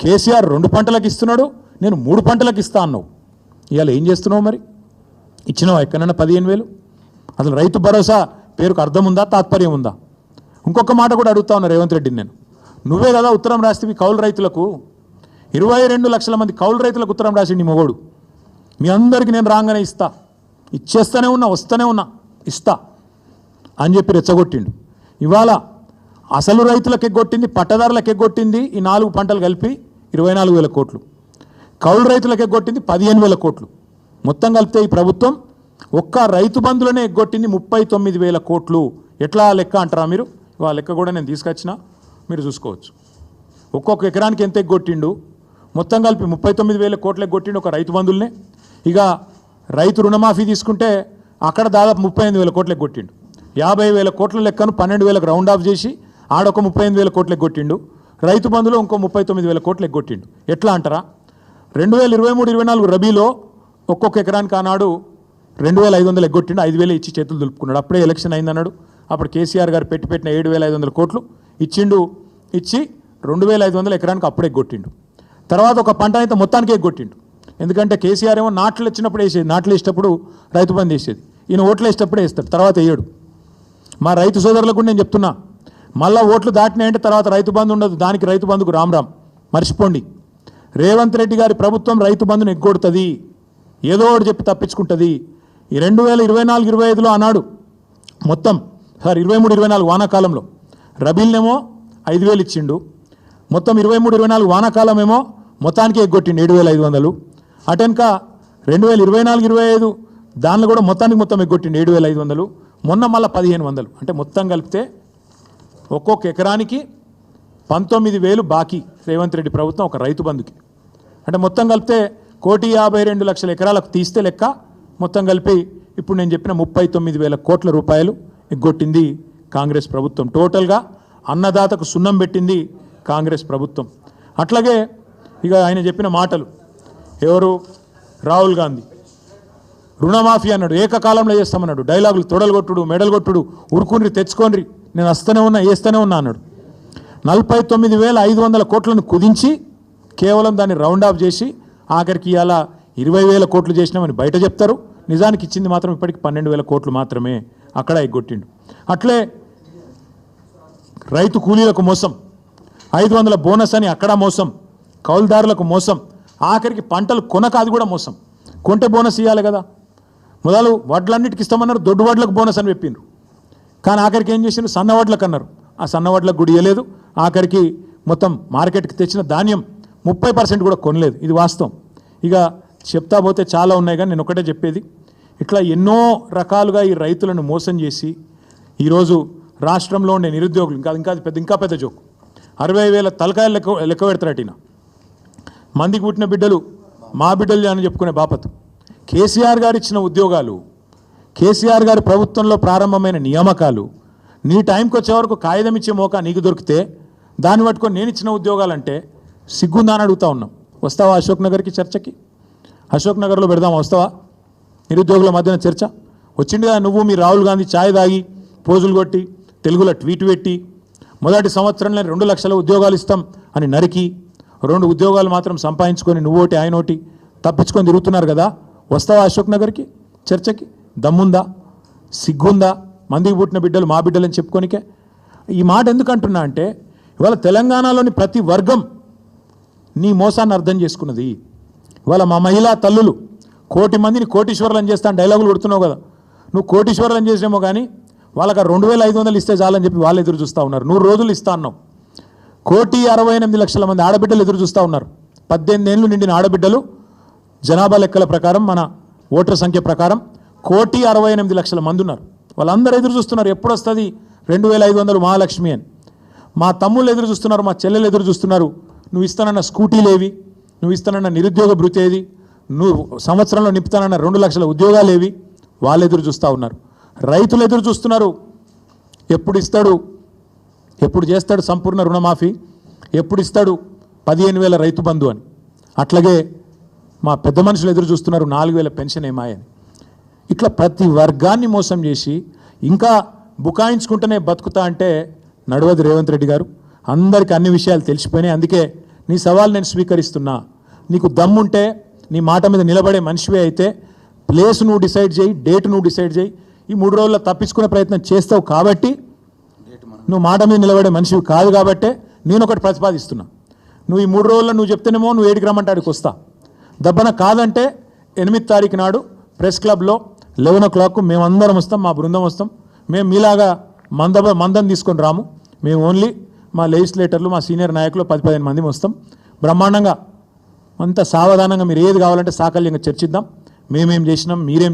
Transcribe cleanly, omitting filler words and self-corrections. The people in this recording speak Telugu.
కేసీఆర్ 2 పంటలకు ఇస్తున్నాడు, నేను 3 పంటలకు ఇస్తా అన్నావు. ఇవాళ ఏం చేస్తున్నావు మరి? ఇచ్చినావా ఎక్కడన్నా 15,000? అసలు రైతు భరోసా పేరుకు అర్థం ఉందా, తాత్పర్యం ఉందా? ఇంకొక మాట కూడా అడుగుతా ఉన్నా రేవంత్ రెడ్డిని నేను. నువ్వే కదా ఉత్తరం రాస్తే కౌలు రైతులకు 22 లక్షల మంది కౌలు రైతులకు ఉత్తరం రాసిండి నీ మొగోడు. మీ అందరికీ నేను రాగానే ఇస్తా, ఇచ్చేస్తూనే ఉన్నా, వస్తూనే ఉన్నా, ఇస్తా అని చెప్పి రెచ్చగొట్టిండు. ఇవాళ అసలు రైతులకు ఎగ్గొట్టింది, పట్టదారులకు ఎగ్గొట్టింది ఈ 4 పంటలు కలిపి 24,000 కోట్లు, కౌలు రైతులకు ఎగ్గొట్టింది 15,000 కోట్లు. మొత్తం కలిపితే ఈ ప్రభుత్వం ఒక్క రైతు బంధులనే ఎగ్గొట్టింది 39,000 కోట్లు. ఎట్లా లెక్క అంటారా మీరు? ఇవాళ లెక్క కూడా నేను తీసుకొచ్చిన, మీరు చూసుకోవచ్చు. ఒక్కొక్క ఎకరానికి ఎంత ఎగ్గొట్టిండు, మొత్తం కలిపి 39,000 కోట్లు ఎగ్గొట్టిండు ఒక రైతు బంధుల్నే. ఇక రైతు రుణమాఫీ తీసుకుంటే అక్కడ దాదాపు 38,000 కోట్లు ఎగ్గొట్టిండు. 50,000 కోట్ల లెక్కను 12,000కు రౌండ్ ఆఫ్ చేసి ఆడొక 38,000 కోట్లు ఎగ్గొట్టిండు. రైతు బంధులో ఇంకో 39,000 కోట్లు ఎగ్గొట్టిండు. ఎట్లా అంటారా? 2023-24 రబీలో ఒక్కొక్క ఎకరానికి ఆనాడు 2,500 ఎగ్గొట్టిండు, 5,000 ఇచ్చి చేతులు దులుపుకున్నాడు. అప్పుడే ఎలక్షన్ అయిందన్నాడు. అప్పుడు కేసీఆర్ గారు పెట్టిన 7,500 కోట్లు ఇచ్చిండు. ఇచ్చి 2,500 ఎకరానికి అప్పుడే ఎగ్గొట్టిండు. తర్వాత ఒక పంట అయితే మొత్తానికి ఎగ్గొట్టిండు. ఎందుకంటే కేసీఆర్ ఏమో నాట్లు వచ్చినప్పుడు వేసేది, నాట్లు వేసేటప్పుడు రైతు బంధు వేసేది, ఈయన ఓట్లు వేసేటప్పుడే వేస్తాడు, తర్వాత వేయడు. మా రైతు సోదరులకు నేను చెప్తున్నా, మళ్ళీ ఓట్లు దాటినాయంటే తర్వాత రైతు బంధు ఉండదు. దానికి రైతు బంధుకు రామ్ మర్చిపోండి. రేవంత్ రెడ్డి గారి ప్రభుత్వం రైతు బంధును ఎగ్గొడుతుంది, ఏదో ఒకటి చెప్పి తప్పించుకుంటుంది. ఈ 2024-25లో ఆనాడు మొత్తం 23-24 వానాకాలంలో రబీల్నేమో 5,000 ఇచ్చిండు, మొత్తం 23-24 వానాకాలం ఏమో మొత్తానికి ఎగ్గొట్టిండు 7,500. అటెనక 2024-25 దానిలో కూడా మొత్తం ఎగ్గొట్టిండు 7,500. మొన్న మళ్ళీ 1,500. అంటే మొత్తం కలిపితే ఒక్కొక్క ఎకరానికి 19,000 బాకీ రేవంత్ రెడ్డి ప్రభుత్వం ఒక రైతు బంధుకి. అంటే మొత్తం కలిపితే 1,52,00,000 ఎకరాలకు తీస్తే లెక్క మొత్తం కలిపి ఇప్పుడు నేను చెప్పిన 39,000 కోట్ల రూపాయలు ఎగ్గొట్టింది కాంగ్రెస్ ప్రభుత్వం. టోటల్గా అన్నదాతకు సున్నం పెట్టింది కాంగ్రెస్ ప్రభుత్వం. అట్లాగే ఇక ఆయన చెప్పిన మాటలు, ఎవరు రాహుల్ గాంధీ రుణమాఫీ అన్నాడు, ఏకకాలంలో చేస్తామన్నాడు, డైలాగులు తొడలు కొట్టుడు, మెడలు కొట్టుడు, ఉరుకుని తెచ్చుకోండి, నేను వస్తూనే ఉన్నా, వేస్తూనే ఉన్నా అన్నాడు. 49,500 కోట్లను కుదించి కేవలం దాన్ని రౌండ్ ఆఫ్ చేసి ఆఖరికి ఇలా 20,000 కోట్లు చేసినామని బయట చెప్తారు. నిజానికి ఇచ్చింది మాత్రం ఇప్పటికి 12,000 కోట్లు మాత్రమే. అక్కడ ఎగ్గొట్టిండు. అట్లే రైతు కూలీలకు మోసం, 500 బోనస్ అని అక్కడ మోసం, కౌలుదారులకు మోసం, ఆఖరికి పంటలు కొనక అది కూడా మోసం. కొంటే బోనస్ ఇవ్వాలి కదా, మొదలు వడ్లన్నిటికి ఇస్తామన్నారు, దొడ్డు వడ్లకు బోనస్ అని చెప్పిండ్రు. కానీ ఆఖరికి ఏం చేసిండ్రు, సన్న వడ్లకు అన్నారు. ఆ సన్న వడ్లకు కూడా ఇవ్వలేదు. ఆఖరికి మొత్తం మార్కెట్కి తెచ్చిన ధాన్యం 30% కూడా కొనలేదు. ఇది వాస్తవం. ఇక చెప్తా పోతే చాలా ఉన్నాయి, కానీ నేను ఒకటే చెప్పేది, ఇట్లా ఎన్నో రకాలుగా ఈ రైతులను మోసం చేసి ఈరోజు రాష్ట్రంలో ఉండే నిరుద్యోగులు ఇంకా పెద్ద జోకు, 60,000 తలకాయలు లెక్క పెడతారటిన మందికి పుట్టిన బిడ్డలు మా బిడ్డలు అని చెప్పుకునే బాపతు. కేసీఆర్ గారు ఇచ్చిన ఉద్యోగాలు, కేసీఆర్ గారి ప్రభుత్వంలో ప్రారంభమైన నియామకాలు, నీ టైంకి వచ్చే వరకు కాగితం ఇచ్చే మోకా నీకు దొరికితే దాన్ని పట్టుకొని నేను ఇచ్చిన ఉద్యోగాలంటే సిగ్గుందా అని అడుగుతా ఉన్నాం. వస్తావా అశోక్ నగర్కి చర్చకి? అశోక్ నగర్లో పెడదామా, వస్తావా? నిరుద్యోగుల మధ్యన చర్చ వచ్చింది కదా. నువ్వు మీ రాహుల్ గాంధీ ఛాయ్ తాగి పోజులు కొట్టి తెలుగులో ట్వీట్ పెట్టి మొదటి సంవత్సరంలో 2 లక్షల ఉద్యోగాలు ఇస్తాం అని నరికి 2 ఉద్యోగాలు మాత్రం సంపాదించుకొని నువ్వోటి ఆయన ఒకటి తప్పించుకొని తిరుగుతున్నారు కదా. వస్తావా అశోక్ నగర్కి చర్చకి? దమ్ముందా, సిగ్గుందా? మందికి పుట్టిన బిడ్డలు మా బిడ్డలని చెప్పుకోనికే. ఈ మాట ఎందుకు అంటున్నా అంటే ఇవాళ తెలంగాణలోని ప్రతి వర్గం నీ మోసాన్ని అర్థం చేసుకున్నది. ఇవాళ మా మహిళా తల్లులు 1,000,000 మందిని కోటీశ్వరులను చేస్తాను డైలాగులు కొడుతున్నావు కదా. నువ్వు కోటీశ్వరులను చేసినేమో కానీ వాళ్ళకి 2,500 ఇస్తే చాలని చెప్పి వాళ్ళు ఎదురు చూస్తూ ఉన్నారు. 100 రోజులు ఇస్తా అన్నావు. 1,68,00,000 మంది ఆడబిడ్డలు ఎదురు చూస్తూ ఉన్నారు. 18 ఏళ్ళు నిండిన ఆడబిడ్డలు జనాభా లెక్కల ప్రకారం, మన ఓటర్ సంఖ్య ప్రకారం 1,68,00,000 మంది ఉన్నారు. వాళ్ళందరూ ఎదురు చూస్తున్నారు, ఎప్పుడు వస్తుంది 2,500 మహాలక్ష్మి అని. మా తమ్ముళ్ళు ఎదురు చూస్తున్నారు, మా చెల్లెలు ఎదురు చూస్తున్నారు. నువ్వు ఇస్తానన్న స్కూటీలేవి, నువ్వు ఇస్తానన్న నిరుద్యోగ భృతి ఏది, నువ్వు సంవత్సరంలో నింపుతానన్న 2 లక్షల ఉద్యోగాలు ఏవి, వాళ్ళు ఎదురు చూస్తూ ఉన్నారు. రైతులు ఎదురు చూస్తున్నారు, ఎప్పుడు ఇస్తాడు, ఎప్పుడు చేస్తాడు సంపూర్ణ రుణమాఫీ, ఎప్పుడు ఇస్తాడు 15,000 రైతు బంధు అని. అట్లాగే మా పెద్ద మనుషులు ఎదురు చూస్తున్నారు 4,000 పెన్షన్ ఏమాయని. ఇట్లా ప్రతి వర్గాన్ని మోసం చేసి ఇంకా బుకాయించుకుంటూనే బతుకుతా అంటే నడవదు రేవంత్ రెడ్డి గారు. అందరికీ అన్ని విషయాలు తెలిసిపోయినాయి. అందుకే నీ సవాల్ నేను స్వీకరిస్తున్నా. నీకు దమ్ముంటే నీ మాట మీద నిలబడే మనిషివే అయితే ప్లేస్ నువ్వు డిసైడ్ చేయి, డేట్ నువ్వు డిసైడ్ చేయి. ఈ 3 రోజుల్లో తప్పించుకునే ప్రయత్నం చేస్తావు కాబట్టి, నువ్వు మాట మీద నిలబడే మనిషివి కాదు కాబట్టే నేను ఒకటి ప్రతిపాదిస్తున్నా. నువ్వు ఈ 3 రోజుల్లో నువ్వు చెప్తేనేమో నువ్వు 7కి రమ్మంటే ఆడికి వస్తా. దబ్బన కాదంటే 8 తారీఖు నాడు ప్రెస్ క్లబ్లో 11 o'clock మేమందరం వస్తాం, మా బృందం వస్తాం. మేము మీలాగా మందం తీసుకొని రాము. మేము ఓన్లీ మా లెజిస్లేటర్లు, మా సీనియర్ నాయకులు 10-15 మంది వస్తాం. బ్రహ్మాండంగా అంత సావధానంగా మీరు ఏది కావాలంటే సాకల్యంగా చర్చిద్దాం. మేమేం చేసినాం, మీరేం